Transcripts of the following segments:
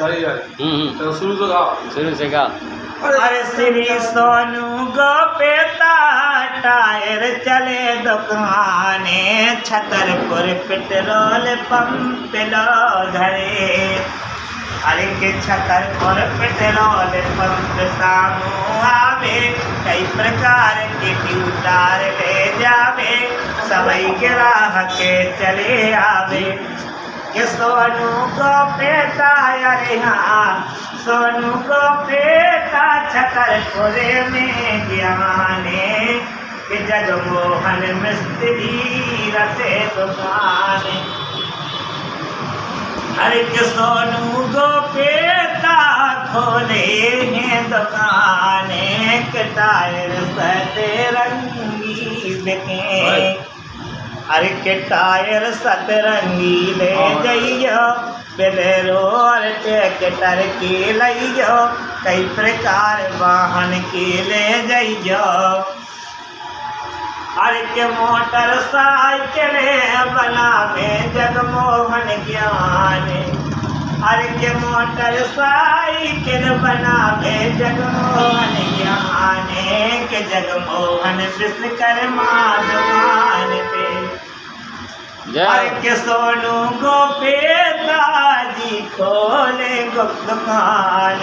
सही है। तो शुरू से गाओ। शुरू से गा। अरे श्री सोनू गोपेता टायर चले दुकाने छतरपुर पेट्रोल पंप लो घरे। अरे के छतरपुर पेट्रोल पंप सामू आवे कई प्रकार के ट्यूटर ले जावे सबई ग्राहक चले आवे के सोनू को पेटा अरे हाँ सोनू को पेटा छतरपुर में ज्ञाने के जगमोहन मिस्त्री रते दुकान। अरे के सोनू को पेटा खोले हैं दुकाने के टायर सतरंगी बिके। अरे के टायर सतरंगी ले जाइयो बेलेरो और ट्रैक्टर के लइयो कई प्रकार वाहन के ले जाइयो। अरे के मोटरसाइकिल बनावे जगमोहन ज्ञान। अरे के मोटरसाइकिल बनावे जगमोहन ज्ञान के जगमोहन विश्वकर्मा दुकान पे। अरे के सोनू गोपेता जी खोले दुकान।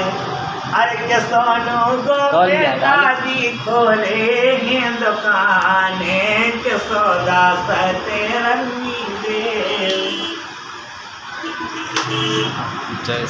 अरे के सोनू गोपेता जी खोले हैं दुकान के सौदा सतरंगी दे। जय